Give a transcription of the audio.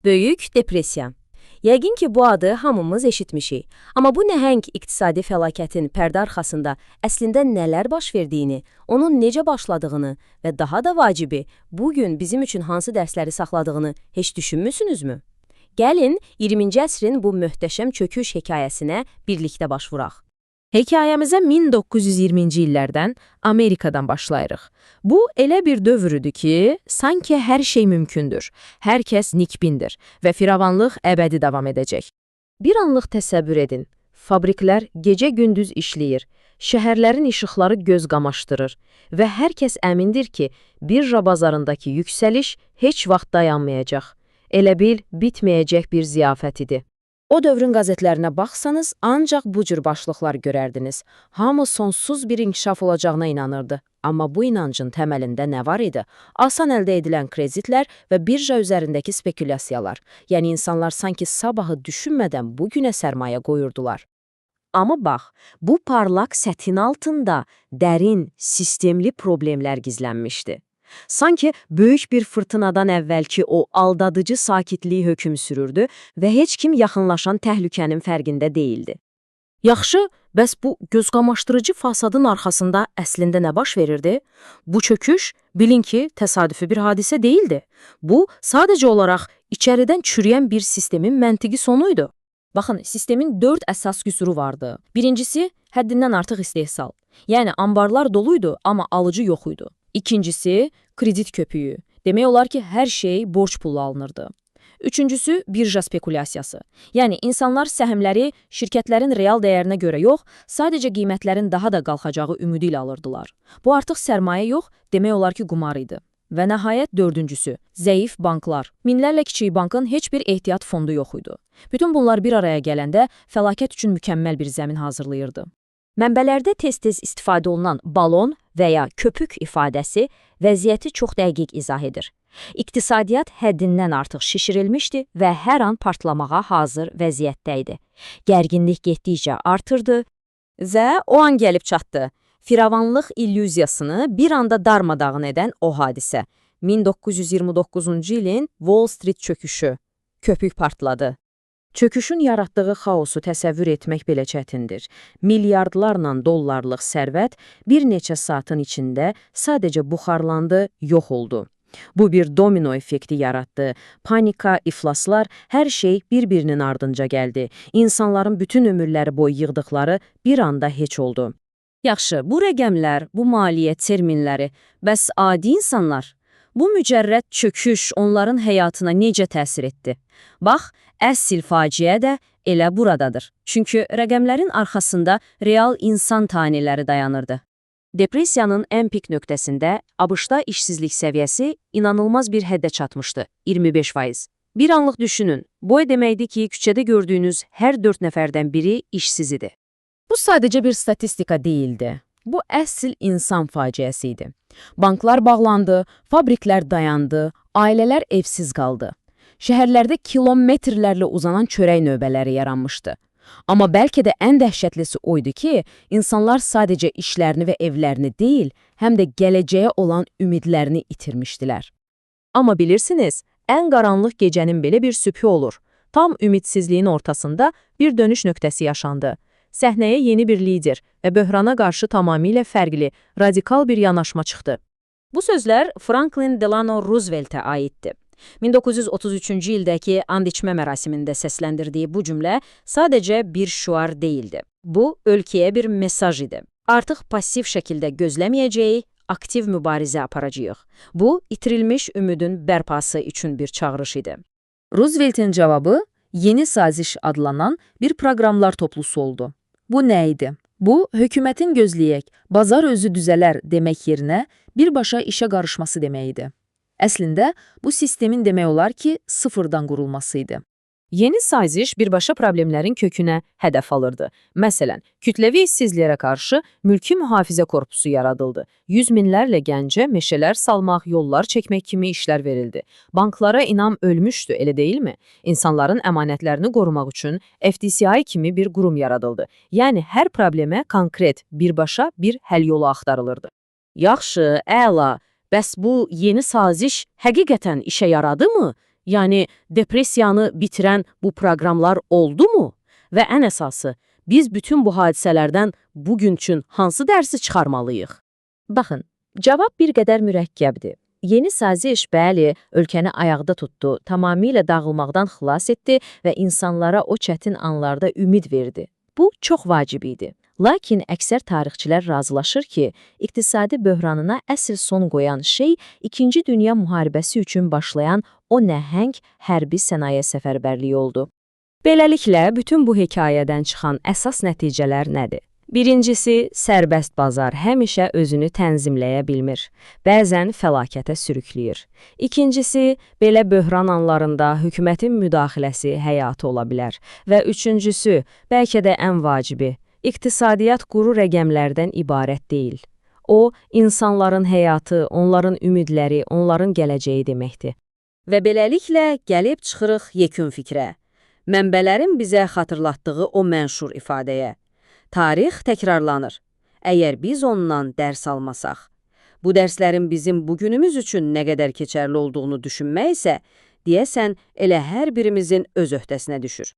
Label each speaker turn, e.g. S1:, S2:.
S1: Böyük depressiya. Yəqin ki, bu adı hamımız eşitmişik. Amma bu nəhəng iqtisadi fəlakətin pərdə arxasında əslində nələr baş verdiyini, onun necə başladığını və daha da vacibi, bugün bizim üçün hansı dərsləri saxladığını heç düşünmüsünüzmü? Gəlin, 20-ci əsrin bu möhtəşəm çöküş hekayəsinə birlikdə baş vuraq.
S2: Hekayəmizə 1920-ci illərdən Amerikadan başlayırıq. Bu elə bir dövrdür ki, sanki hər şey mümkündür, hər kəs nikbindir və firavanlıq əbədi davam edəcək. Bir anlıq təsəvvür edin, fabriklər gecə-gündüz işləyir, şəhərlərin işıqları göz qamaşdırır və hər kəs əmindir ki, birja bazarındakı yüksəliş heç vaxt dayanmayacaq. Elə bil, bitməyəcək bir ziyafət idi. O dövrün qəzetlərinə baxsanız, ancaq bu cür başlıqlar görərdiniz. Hamı sonsuz bir inkişaf olacağına inanırdı. Amma bu inancın təməlində nə var idi? Asan əldə edilən kreditlər və birja üzərindəki spekulyasiyalar. Yəni insanlar sanki sabahı düşünmədən bugünə sərmayə qoyurdular. Amma bax, bu parlaq sətin altında dərin, sistemli problemlər gizlənmişdi. Sanki böyük bir fırtınadan əvvəlki o aldadıcı sakitliyi hökm sürürdü və heç kim yaxınlaşan təhlükənin fərqində değildi. Yaxşı, bəs bu gözqamaşdırıcı fasadın arxasında əslində nə baş verirdi? Bu çöküş, bilin ki, təsadüfi bir hadisə değildi. Bu, sadəcə olaraq içəridən çürüyən bir sistemin məntiqi sonuydu. Baxın, sistemin 4 əsas qüsuru vardı. Birincisi, həddindən artıq istehsal. Yəni, ambarlar doluydu, amma alıcı yox idi. İkincisi, kredit köpüyü. Demək olar ki, hər şey borc pulla alınırdı. Üçüncüsü, birja spekulyasiyası. Yəni, insanlar səhmləri şirkətlərin real dəyərinə görə yox, sadəcə qiymətlərin daha da qalxacağı ümidi ilə alırdılar. Bu artıq sərmayə yox, demək olar ki, qumar idi. Və nəhayət dördüncüsü, zəif banklar. Minlərlə kiçik bankın heç bir ehtiyat fondu yox idi. Bütün bunlar bir araya gələndə fəlakət üçün mükəmməl bir zəmin hazırlayırdı. Mənbələrdə tez-tez istifadə olunan balon və ya köpük ifadəsi vəziyyəti çox dəqiq izah edir. İqtisadiyyat həddindən artıq şişirilmişdi və hər an partlamağa hazır vəziyyətdə idi. Gərginlik getdikcə artırdı və o an gəlib çatdı. Firavanlıq illüziyasını bir anda darmadağın edən o hadisə. 1929-cu ilin Wall Street çöküşü. Köpük partladı. Çöküşün yaratdığı xaosu təsəvvür etmək belə çətindir. Milyardlarla dollarlıq sərvət bir neçə saatın içində sadəcə buxarlandı, yox oldu. Bu bir domino effekti yaratdı. Panika, iflaslar, hər şey bir-birinin ardınca gəldi. İnsanların bütün ömürləri boyu yığdıqları bir anda heç oldu. Yaxşı, bu rəqəmlər, bu maliyyə terminləri, bəs adi insanlar? Bu mücərrəd çöküş onların həyatına necə təsir etdi? Bax, əsl faciə də elə buradadır. Çünki rəqəmlərin arxasında real insan tanələri dayanırdı. Depressiyanın ən pik nöqtəsində ABŞ-da işsizlik səviyyəsi inanılmaz bir həddə çatmışdı, 25%. Bir anlıq düşünün, bu deməkdir ki, küçədə gördüyünüz hər 4 nəfərdən biri işsiz idi. Bu sadəcə bir statistika değildi. Bu əsl insan faciəsi idi. Banklar bağlandı, fabriklər dayandı, ailələr evsiz qaldı. Şəhərlərdə kilometrlərlə uzanan çörək növbələri yaranmışdı. Amma bəlkə də ən dəhşətlisi oydu ki, insanlar sadəcə işlərini və evlərini deyil, həm də gələcəyə olan ümidlərini itirmişdilər. Amma bilirsiniz, ən qaranlıq gecənin belə bir sübhü olur. Tam ümidsizliyin ortasında bir dönüş nöqtəsi yaşandı. Səhnəyə yeni bir lider və böhrana qarşı tamamilə fərqli, radikal bir yanaşma çıxdı. Bu sözlər Franklin Delano Roosevelt'ə aiddir. 1933-cü ildəki and içmə mərasimində səsləndirdiyi bu cümlə sadəcə bir şüar deyildi. Bu, ölkəyə bir mesaj idi. Artıq passiv şəkildə gözləməyəcəyik, aktiv mübarizə aparacağıq. Bu, itirilmiş ümidin bərpası üçün bir çağırış idi. Roosevelt'in cavabı, Yeni Saziş adlanan bir proqramlar toplusu oldu. Bu nə idi? Bu, hökumətin gözləyək, bazar özü düzələr demək yerinə birbaşa işə qarışması demək idi. Əslində, bu sistemin demək olar ki, sıfırdan qurulmasıydı. Yeni saziş birbaşa problemlərin kökünə hədəf alırdı. Məsələn, kütləvi işsizliyə qarşı mülki mühafizə korpusu yaradıldı. 100 minlərlə gəncə meşələr salmaq, yollar çəkmək kimi işlər verildi. Banklara inam ölmüşdü, elə deyilmi? İnsanların əmanətlərini qorumaq üçün FDCI kimi bir qurum yaradıldı. Yəni, hər problemə konkret, birbaşa bir həll yolu axtarılırdı. Yaxşı, əla. Bəs bu yeni saziş həqiqətən işə yaradı mı?
S3: Yəni, depressiyanı bitirən bu proqramlar oldu mu? Və ən əsası, biz bütün bu hadisələrdən bugün üçün hansı dərsi çıxarmalıyıq?
S2: Baxın, cavab bir qədər mürəkkəbdir. Yeni saziş, bəli, ölkəni ayaqda tutdu, tamamilə dağılmaqdan xilas etdi və insanlara o çətin anlarda ümid verdi. Bu çox vacib idi. Lakin əksər tarixçilər razılaşır ki, iqtisadi böhranına əsl son qoyan şey İkinci Dünya müharibəsi üçün başlayan o nəhəng hərbi sənaye səfərbərliyi oldu.
S1: Beləliklə, bütün bu hekayədən çıxan əsas nəticələr nədir? Birincisi, sərbəst bazar həmişə özünü tənzimləyə bilmir. Bəzən fəlakətə sürükləyir. İkincisi, belə böhran anlarında hökumətin müdaxiləsi həyati ola bilər. Və üçüncüsü, bəlkə də ən vacibi, iqtisadiyyat quru rəqəmlərdən ibarət deyil. O, insanların həyatı, onların ümidləri, onların gələcəyi deməkdir.
S3: Və beləliklə gəlib çıxırıq yekun fikrə. Mənbələrin bizə xatırlatdığı o mənşur ifadəyə. Tarix təkrarlanır. Əgər biz ondan dərs almasaq. Bu dərslərin bizim bugünümüz üçün nə qədər keçərli olduğunu düşünmək isə, deyəsən, elə hər birimizin öz öhdəsinə düşür.